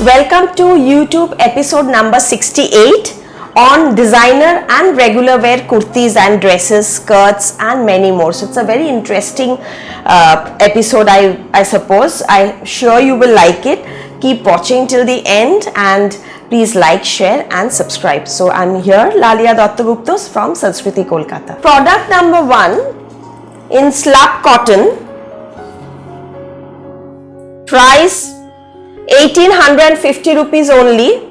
welcome to YouTube episode number 68 on designer and regular wear kurtis and dresses, skirts and many more. So it's a very interesting episode, I suppose. I'm sure you will like it. Keep watching till the end and please like, share and subscribe. So I'm here, Lalia Dattagupta from Sanskriti, Kolkata. Product number 1 in slab cotton. Price 1850 rupees only.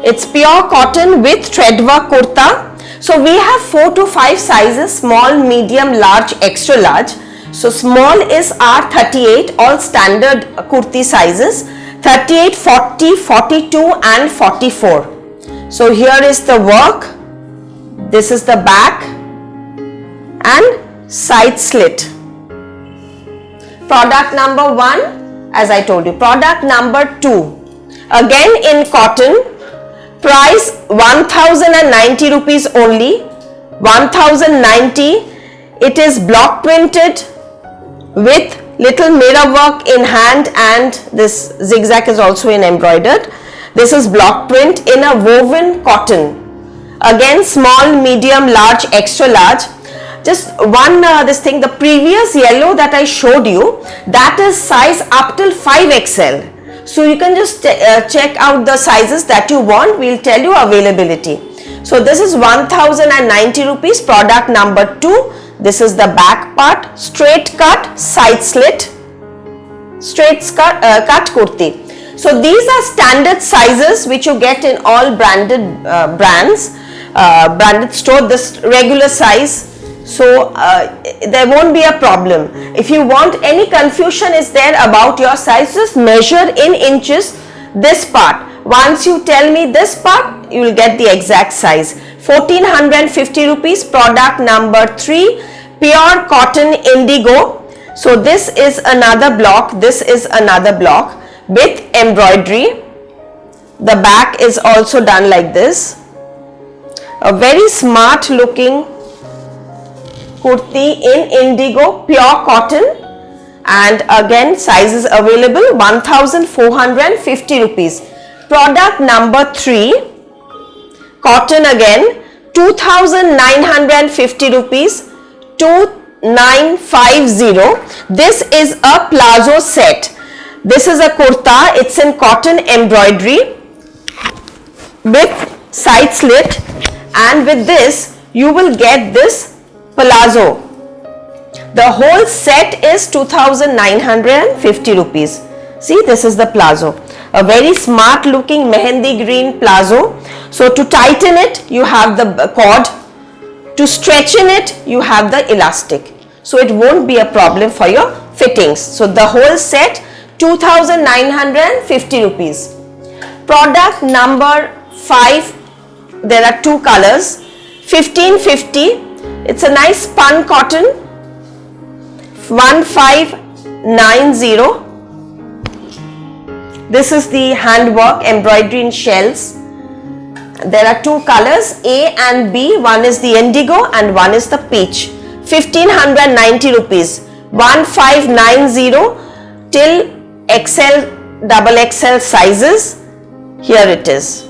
It's pure cotton with thread work kurta. So we have 4 to 5 sizes, small, medium, large, extra large. So small is R38, all standard kurti sizes, 38, 40, 42 and 44. So here is the work. This is the back and side slit. Product number 1. As I told you, product number 2, again in cotton, price 1090 rupees only, 1090. It is block printed with little mirror work in hand and this zigzag is also in embroidered. This is block print in a woven cotton. Again small, medium, large, extra large. Just one the previous yellow that I showed you, that is size up till 5XL. So you can just check out the sizes that you want. We'll tell you availability. So this is 1090 rupees, product number 2. This is the back part, straight cut, side slit, straight cut kurti. So these are standard sizes which you get in all branded brands, branded store, this regular size. So there won't be a problem. If you want any confusion is there about your size, just measure in inches this part. Once you tell me this part, you will get the exact size. 1450 rupees, product number 3, pure cotton indigo. So this is another block, this is another block with embroidery. The back is also done like this. A very smart looking kurti in indigo, pure cotton, and again sizes available, 1450 rupees. Product number 3, cotton again, 2950 rupees, 2950. This is a palazzo set. This is a kurta, it's in cotton embroidery with side slit, and with this you will get this palazzo. The whole set is 2950 rupees. See, this is the palazzo. A very smart looking mehendi green palazzo. So to tighten it, you have the cord. To stretch in it, you have the elastic. So it won't be a problem for your fittings. So the whole set, 2950 rupees. Product number 5, there are 2 colors, 1550. It's a nice spun cotton, 1590. This is the handwork, embroidery in shells. There are 2 colors, A and B. One is the indigo and one is the peach. 1590 rupees, 1590 till XL, double XL sizes. Here it is.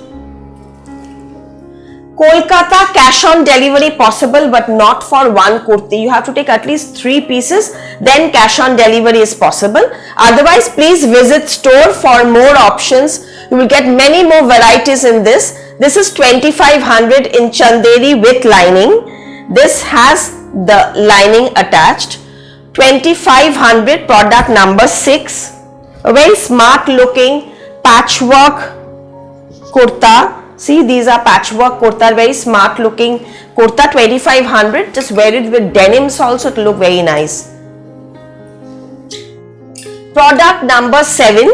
Kolkata cash on delivery possible, but not for one kurti. You have to take at least 3 pieces, then cash on delivery is possible. Otherwise, please visit store for more options. You will get many more varieties in this. This is 2500 in chanderi with lining. This has the lining attached. 2500, product number 6. A very smart looking patchwork kurta. See, these are patchwork kurta, very smart looking kurta, 2500. Just wear it with denims also to look very nice. Product number 7,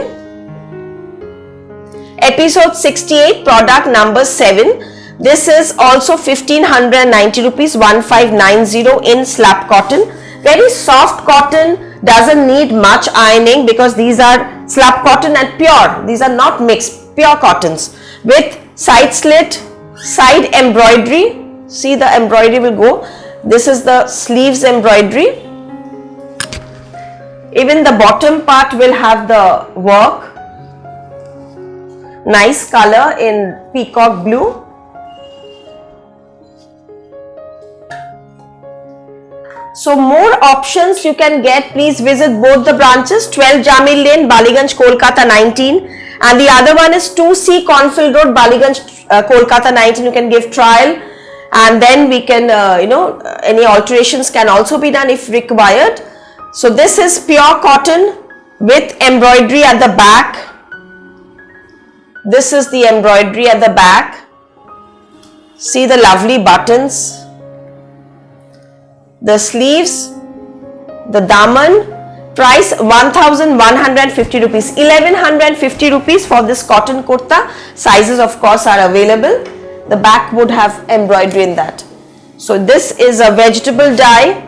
episode 68, product number 7. This is also 1590 rupees, 1590 in slab cotton. Very soft cotton, doesn't need much ironing because these are slab cotton and pure. These are not mixed, pure cottons with side slit, side embroidery. See, the embroidery will go. This is the sleeves embroidery. Even the bottom part will have the work. Nice color in peacock blue. So more options you can get. Please visit both the branches, 12 Jamil Lane, Ballygunge, Kolkata 19, and the other one is 2C Cornfield Road, Ballygunge, Kolkata 19. You can give trial, and then we can, any alterations can also be done if required. So this is pure cotton with embroidery at the back. This is the embroidery at the back. See the lovely buttons. The sleeves, the daman, price 1150 rupees, 1150 rupees for this cotton kurta. Sizes of course are available. The back would have embroidery in that. So this is a vegetable dye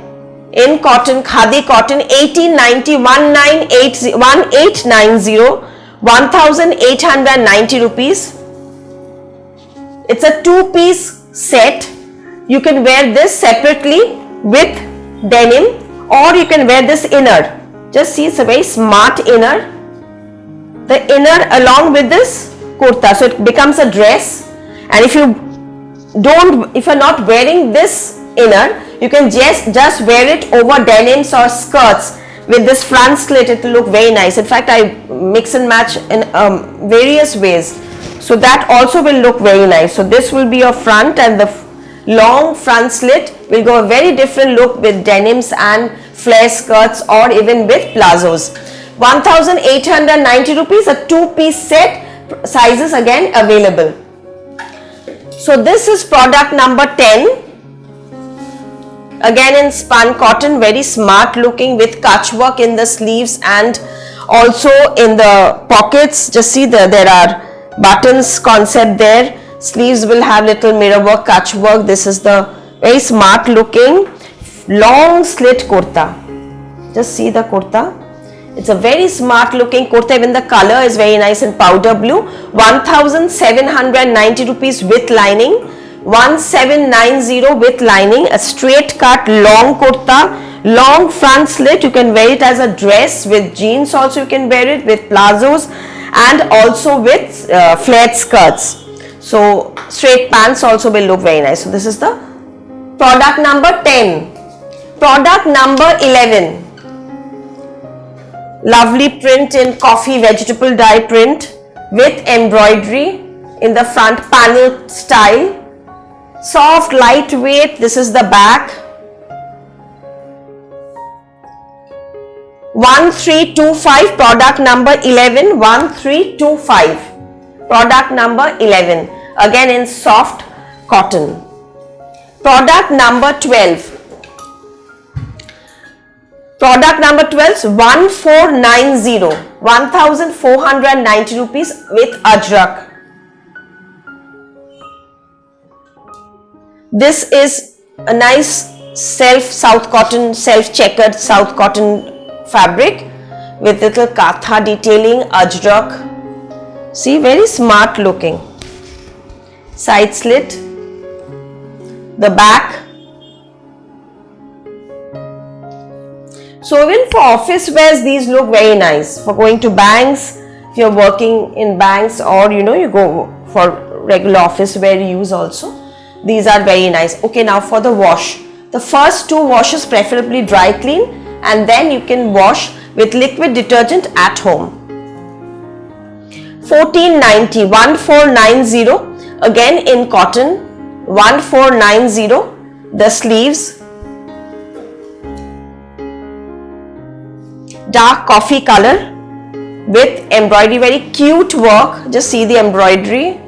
in cotton, khadi cotton, 1890, 1890, 1890 rupees. It's a two-piece set. You can wear this separately with denim, or you can wear this inner. Just see, it's a very smart inner. The inner along with this kurta, so it becomes a dress. And if you're not wearing this inner, you can just wear it over denims or skirts with this front slit. It will look very nice. In fact, I mix and match in various ways, so that also will look very nice. So this will be your front, and the long front slit will go a very different look with denims and flare skirts, or even with plazos. 1890 rupees, a two-piece set. Sizes again available. So this is product number 10. Again in spun cotton, very smart looking with catch work in the sleeves and also in the pockets. Just see there are buttons concept there. Sleeves will have little mirror work, catch work. This is the very smart looking long slit kurta. Just see the kurta. It's a very smart looking kurta. Even the color is very nice in powder blue. 1790 rupees with lining. 1790 with lining. A straight cut long kurta, long front slit. You can wear it as a dress with jeans. Also you can wear it with plazos and also with flared skirts. So straight pants also will look very nice. So this is the product number 10. Product number 11. Lovely print in coffee vegetable dye print with embroidery in the front, panel style. Soft, lightweight. This is the back. 1325, product number 11. 1325. Product number 11. Again in soft cotton. Product number 12. Product number 12 is 1490. 1490 rupees with ajrak. This is a nice self checkered south cotton fabric with little katha detailing, ajrak. See, very smart looking. Side slit. The back. So even for office wears, these look very nice. For going to banks, if you're working in banks, or you go for regular office wear use also. These are very nice. Okay, now for the wash. The first two washes preferably dry clean, and then you can wash with liquid detergent at home. 1490, 1490, again in cotton, 1490, the sleeves, dark coffee color with embroidery, very cute work. Just see the embroidery.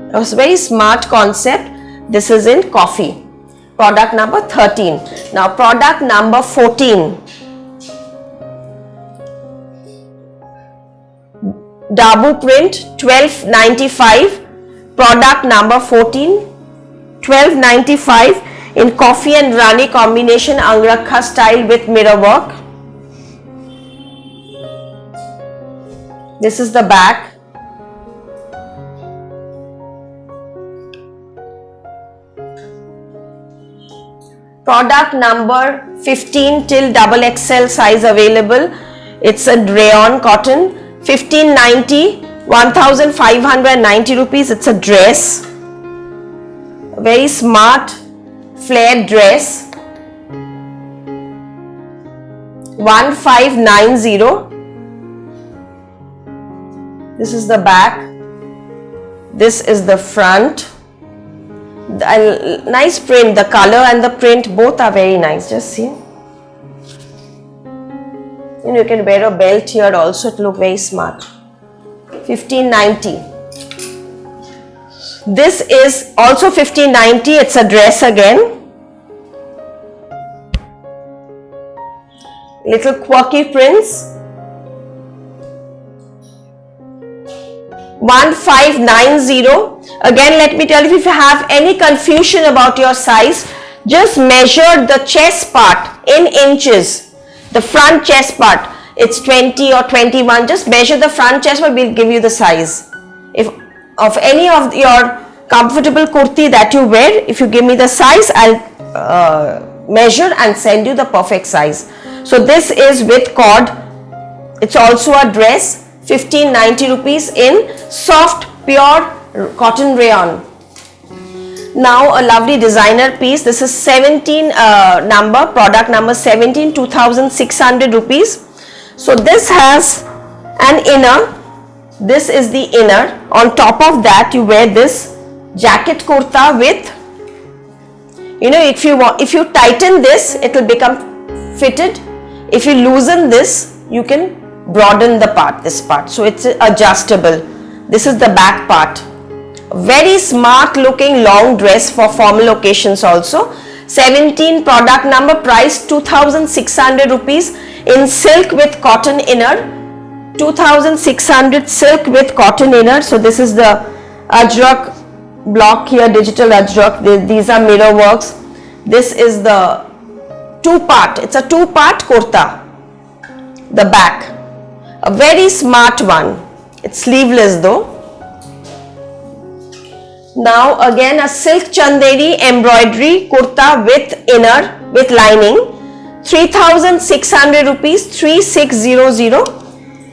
It was a very smart concept. This is in coffee. Product number 13. Now product number 14. Dabu print, 1295. Product number 14. 1295 in coffee and rani combination, Angrakha style with mirror work. This is the back. Product number 15 till XXL size available. It's a rayon cotton. 1590 1590 rupees. It's a dress, a very smart flared dress. 1590. This is the back, this is the front. Nice print, the color and the print both are very nice. Just see, and you can wear a belt here also, it look very smart. 1590. This is also 1590. It's a dress again, little quirky prints. 1590. Again, let me tell you, if you have any confusion about your size, just measure the chest part in inches. The front chest part, it's 20 or 21. Just measure the front chest part, we'll give you the size. If of any of your comfortable kurti that you wear, if you give me the size, I'll measure and send you the perfect size. So this is with cord. It's also a dress. 1590 rupees in soft pure cotton rayon. Now a lovely designer piece. This is 17 number, product number 17, 2600 rupees. So this has an inner. This is the inner. On top of that you wear this jacket kurta with, you know, if you tighten this, it will become fitted. If you loosen this, you can broaden the part, this part. So it's adjustable. This is the back part. Very smart looking long dress for formal occasions also. 17 product number, price 2600 rupees in silk with cotton inner. 2600 silk with cotton inner. So this is the ajrak block here, digital ajrak. These are mirror works. This is the two-part. It's a two-part kurta. The back. A very smart one. It's sleeveless though. Now again a silk chanderi embroidery kurta with inner, with lining. 3600 rupees, 3600.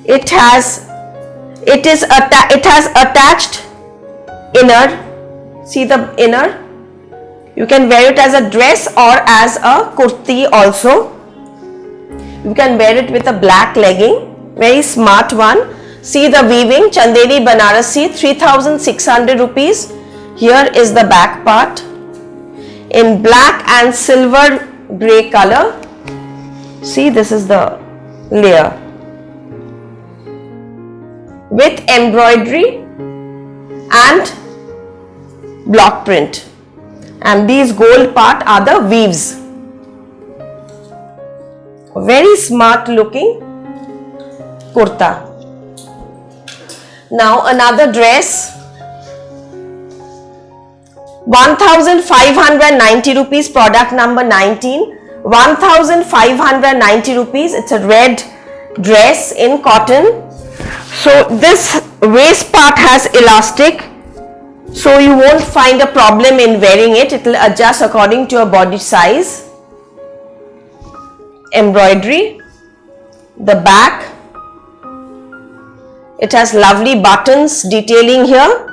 It has attached inner. See the inner. You can wear it as a dress or as a kurti also. You can wear it with a black legging. Very smart one. See the weaving, Chanderi Banarasi, 3600 rupees. Here is the back part in black and silver grey color. See, this is the layer with embroidery and block print, and these gold part are the weaves. Very smart looking kurta. Now another dress, 1590 rupees, product number 19. 1590 rupees. It's a red dress in cotton. So this waist part has elastic, so you won't find a problem in wearing it. It will adjust according to your body size. Embroidery. The back. It has lovely buttons detailing here,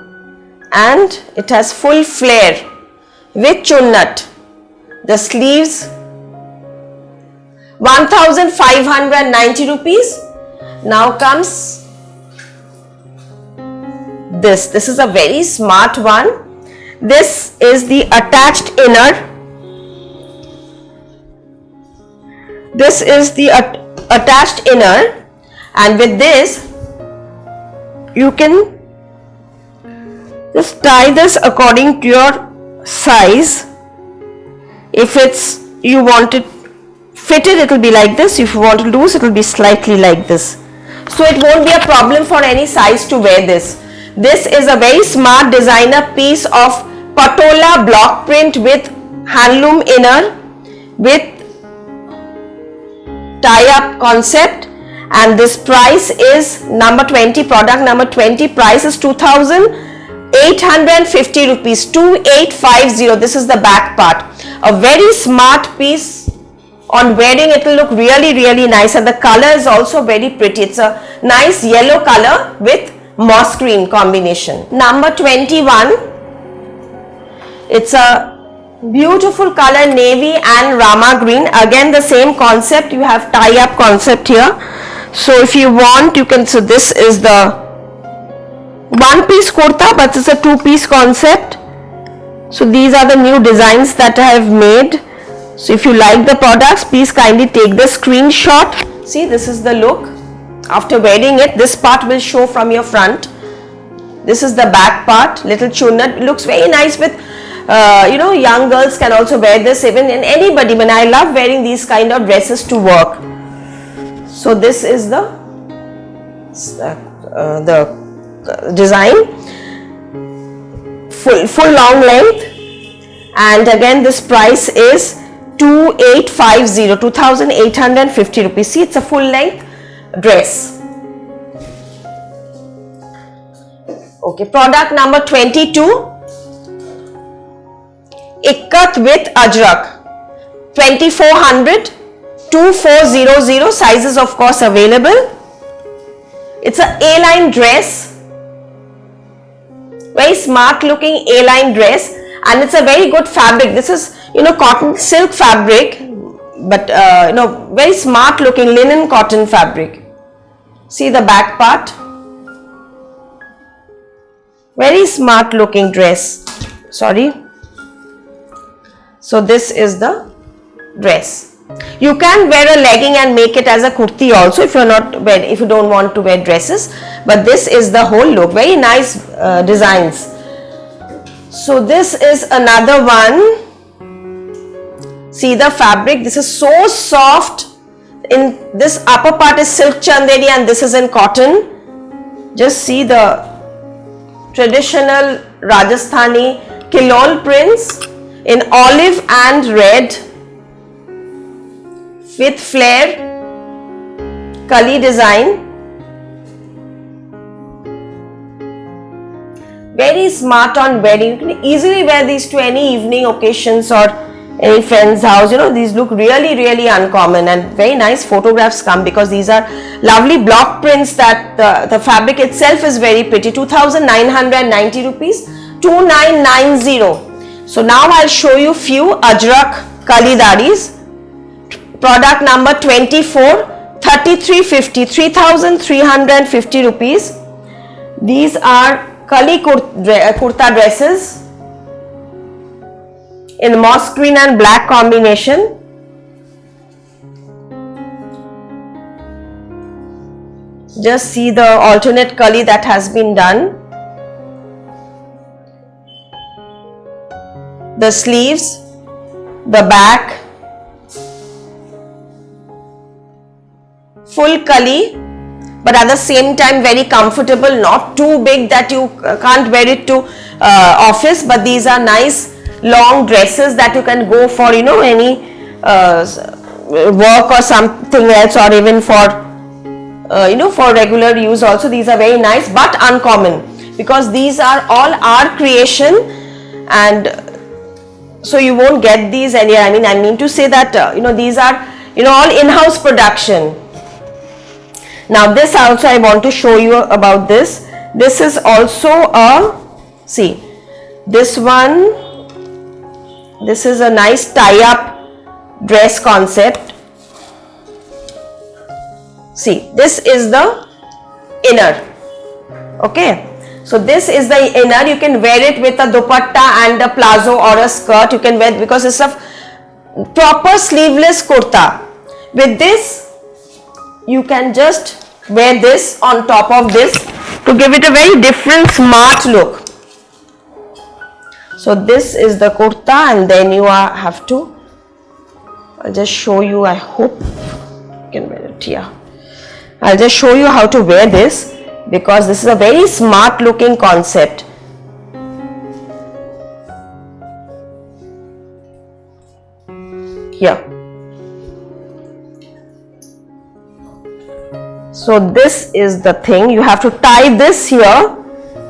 and it has full flare with chunnat. The sleeves, 1590 rupees. Now comes this. This is a very smart one. This is the attached inner. This is the attached inner, and with this you can just tie this according to your size. If it's you want it fitted, it will be like this. If you want to loose, it will be slightly like this. So it won't be a problem for any size to wear this. This is a very smart designer piece of patola block print with handloom inner with tie-up concept, and this price is number 20, product number 20. Price is 2850 rupees, 2850. This is the back part. A very smart piece. On wearing it will look really nice, and the color is also very pretty. It's a nice yellow color with moss green combination. Number 21, it's a beautiful color, navy and rama green. Again the same concept, you have tie-up concept here. So if you want, you can, so this is the one piece kurta, but it's a two-piece concept. So these are the new designs that I have made. So if you like the products, please kindly take the screenshot. See, this is the look. After wearing it, this part will show from your front. This is the back part, little chunna. It looks very nice with, young girls can also wear this, even in anybody. But I love wearing these kind of dresses to work. So this is the design, full long length, and again this price is 2850 rupees. See, it's a full length dress. Okay, product number 22, Ikat with Ajrak, 2400, 2400, sizes of course available. It's a A-line dress, very smart looking A-line dress, and it's a very good fabric. This is cotton silk fabric, but very smart looking linen cotton fabric. See the back part, very smart looking dress. Sorry. So this is the dress. You can wear a legging and make it as a kurti also if you don't want to wear dresses, but this is the whole look. Very nice designs. So this is another one. See the fabric, this is so soft. In this upper part is silk chanderi and this is in cotton. Just see the traditional Rajasthani Kilol prints in olive and red with flare kali design. Very smart on wedding. You can easily wear these to any evening occasions or any friend's house. These look really uncommon, and very nice photographs come because these are lovely block prints that the fabric itself is very pretty. 2990 rupees, 2990. So now I'll show you few Ajrak Kalidaris. Product number 24, 3350, 3350 rupees. These are Kali kurta dresses in moss green and black combination. Just see the alternate Kali that has been done. The sleeves, the back, full Kali, but at the same time very comfortable, not too big that you can't wear it to office, but these are nice long dresses that you can go for any work or something else, or even for for regular use also. These are very nice but uncommon because these are all our creation, and so you won't get these anywhere. I mean to say that these are all in-house production. Now this also I want to show you about this. This is also a, see this one, this is a nice tie-up dress concept. See, this is the inner. Okay, so this is the inner. You can wear it with a dupatta and a plazo or a skirt. You can wear it because it's a proper sleeveless kurta. With this you can just wear this on top of this to give it a very different smart look. So this is the kurta, and then you have to, I'll just show you, I hope you can wear it here. I'll just show you how to wear this because this is a very smart looking concept. Here. So this is the thing, you have to tie this here,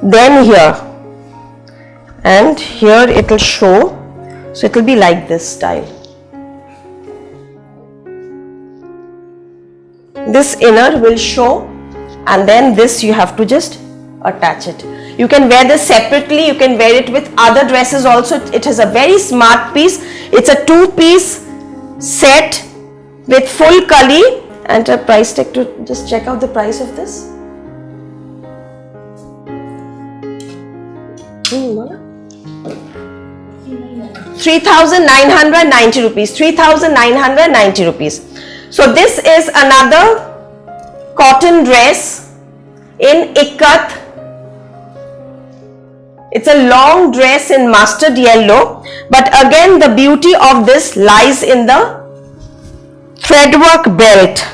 then here, and here it will show. So it will be like this style. This inner will show, and then this you have to just attach it. You can wear this separately, you can wear it with other dresses also. It is a very smart piece. It's a 2-piece set with full kali and a price tag. To just check out the price of this. 3,990 rupees. 3,990 rupees. So this is another cotton dress in ikat. It's a long dress in mustard yellow, but again the beauty of this lies in the threadwork belt.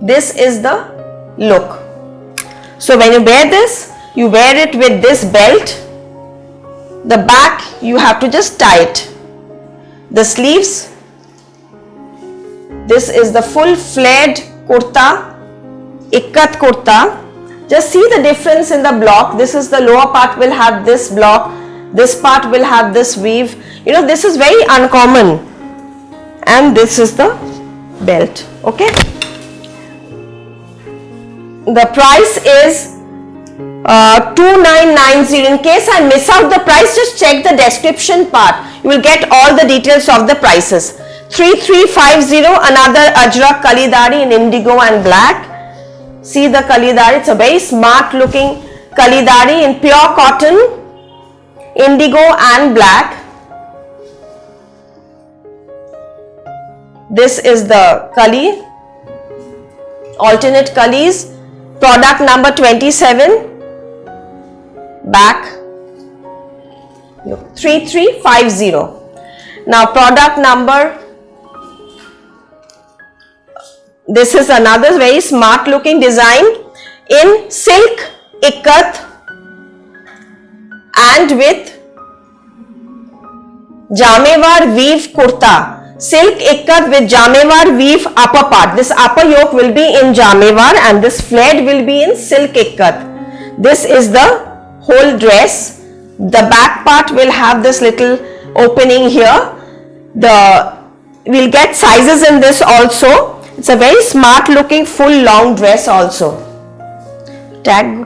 This is the look. So when you wear this, you wear it with this belt. The back you have to just tie it. The sleeves, this is the full flared kurta, ikat kurta. Just see the difference in the block. This is the lower part will have this block, this part will have this weave. You know, this is very uncommon, and this is the belt. Okay, the price is 2990. In case I miss out the price, just check the description part. You will get all the details of the prices. 3350, another Ajrak Kalidari in indigo and black. See the Kalidari, it's a very smart looking Kalidari in pure cotton, indigo and black. This is the Kali, alternate Kalis, product number 27, back, look, 3350. Now product number, this is another very smart looking design in silk ikat and with jamewar weave kurta. Silk ikat with jamewar weave upper part. This upper yoke will be in jamewar and this flared will be in silk ikat. This is the whole dress. The back part will have this little opening here. We'll get sizes in this also. It's a very smart looking full long dress also. Tag.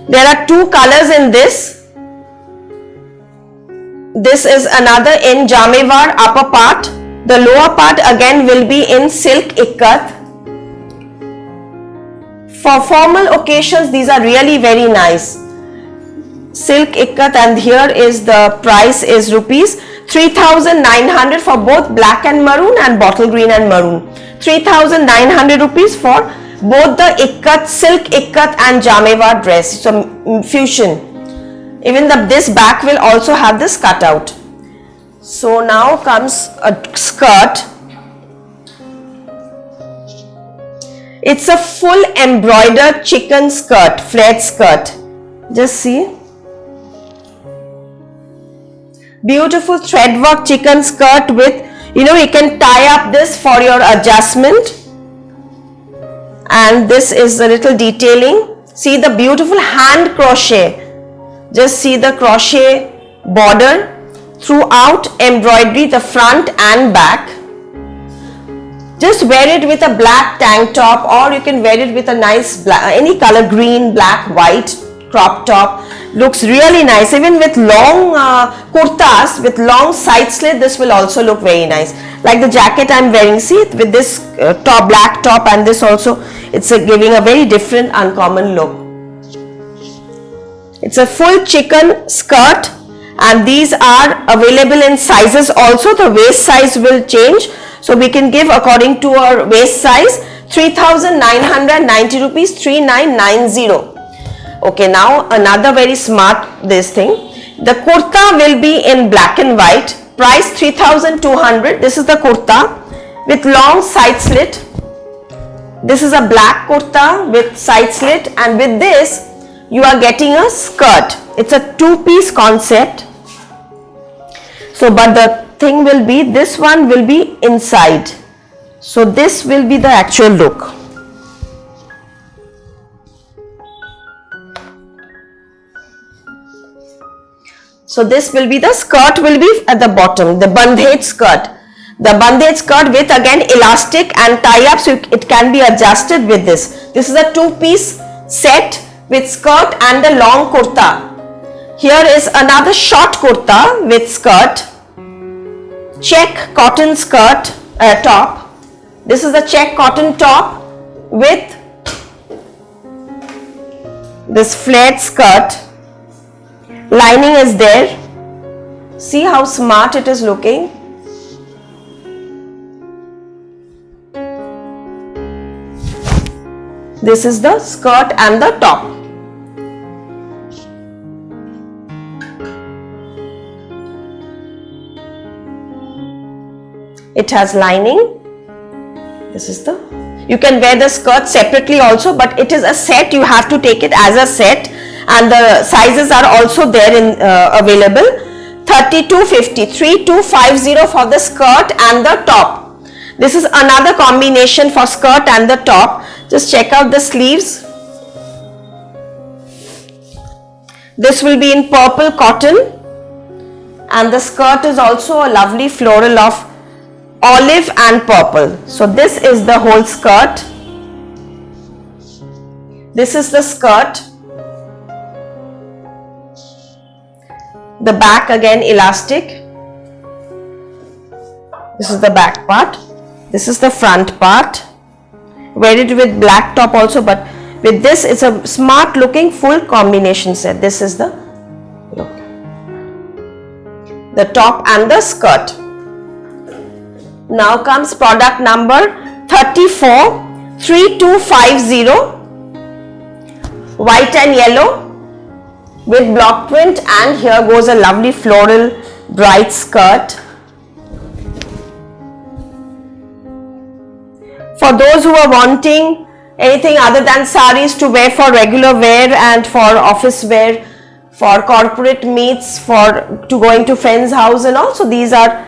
There are two colors in this. This is another in jamewar upper part. The lower part again will be in silk ikat. For formal occasions, these are really very nice. Silk ikat, and here is the price is rupees 3,900 for both black and maroon and bottle green and maroon. 3,900 rupees for both the ikat, silk ikat and jamewar dress. So fusion. Even this back will also have this cutout. So now comes a skirt. It's a full embroidered chicken skirt, flared skirt. Just see. Beautiful threadwork chicken skirt with, you can tie up this for your adjustment. And this is a little detailing. See the beautiful hand crochet. Just see the crochet border throughout embroidery, the front and back. Just wear it with a black tank top, or you can wear it with a nice black, any color, green, black, white crop top. Looks really nice. Even with long kurtas with long side slit, this will also look very nice. Like the jacket I'm wearing, see, with this top, black top, and this also, it's giving a very different, uncommon look. It's a full chicken skirt, and these are available in sizes also. The waist size will change, so we can give according to our waist size. 3,990 rupees, 3,990. Okay, now another very smart this thing. The kurta will be in black and white. Price 3,200. This is the kurta with long side slit. This is a black kurta with side slit, and with this you are getting a skirt. It's a two-piece concept. So, but the thing will be, this one will be inside. So, this will be the actual look. So, this will be the skirt, will be at the bottom, the bandhej skirt. The bandage skirt with again elastic and tie-up, so it can be adjusted with this. This is a 2-piece set with skirt and a long kurta. Here is another short kurta with skirt, check cotton skirt top. This is the check cotton top with this flared skirt. Lining is there. See how smart it is looking. This is the skirt and the top. It has lining. This is the, you can wear the skirt separately also, but it is a set. You have to take it as a set, and the sizes are also there in available. 3250, 3250 for the skirt and the top. This is another combination for skirt and the top. Just check out the sleeves. This will be in purple cotton, and the skirt is also a lovely floral of olive and purple. So this is the whole skirt. This is the skirt. The back again elastic. This is the back part. This is the front part. Wear it with black top also, but with this it's a smart looking full combination set. This is the look. The top and the skirt. Now comes product number 34, 3250, white and yellow with block print, and here goes a lovely floral bright skirt. For those who are wanting anything other than saris to wear for regular wear and for office wear, for corporate meets, for to going to friends' house and all, so these are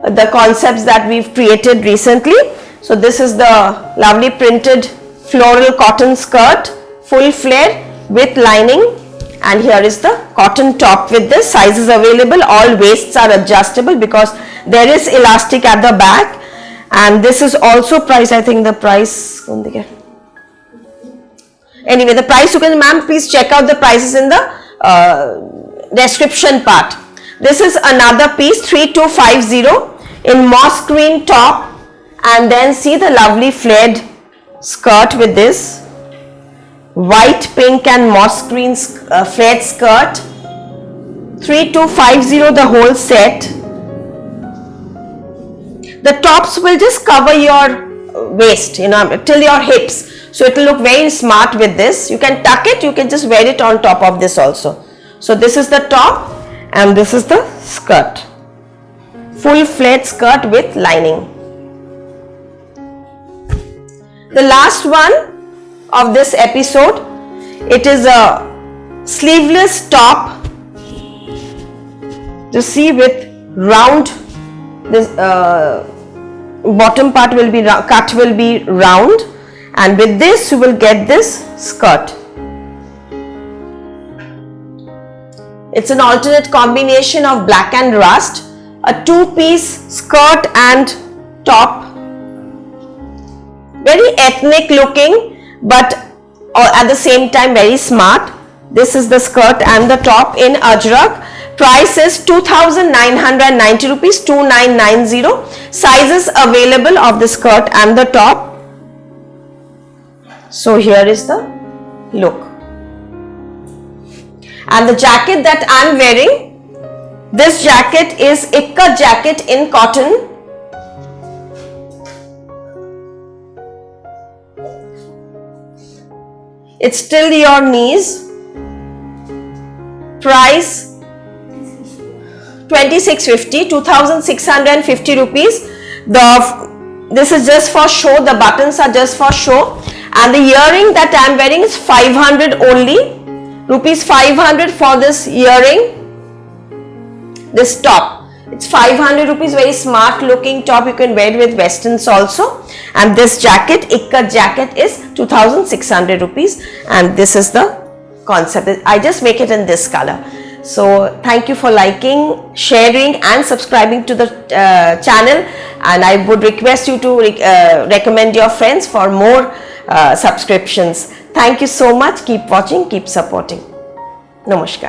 the concepts that we've created recently. So this is the lovely printed floral cotton skirt, full flare with lining, and here is the cotton top with this. Sizes available, all waists are adjustable because there is elastic at the back, and this is also priced, I think the price, anyway the price you can, ma'am, please check out the prices in the description part. This is another piece, 3250 in moss green top, and then see the lovely flared skirt with this white, pink and moss green flared skirt. 3250 the whole set. The tops will just cover your waist, till your hips, so it will look very smart with this. You can tuck it, you can just wear it on top of this also. So this is the top and this is the skirt, full flared skirt with lining. The last one of this episode, it is a sleeveless top, you see, with round, this bottom part will be cut, will be round, and with this you will get this skirt. It's an alternate combination of black and rust, a 2-piece skirt and top, very ethnic looking but at the same time very smart. This is the skirt and the top in Ajrak. Price is 2,990 rupees, 2990. Sizes available of the skirt and the top. So here is the look. And the jacket that I am wearing, this jacket is ikat jacket in cotton. It's till your knees. Price 2650, 2650 rupees. This is just for show, the buttons are just for show, and the earring that I am wearing is 500 only, rupees 500 for this earring. This top, it's 500 rupees, very smart looking top, you can wear it with westerns also. And this jacket, ikat jacket, is 2600 rupees, and this is the concept. I just make it in this color. So thank you for liking, sharing and subscribing to the channel, and I would request you to recommend your friends for more subscriptions. Thank you so much. Keep watching, keep supporting. Namaskar.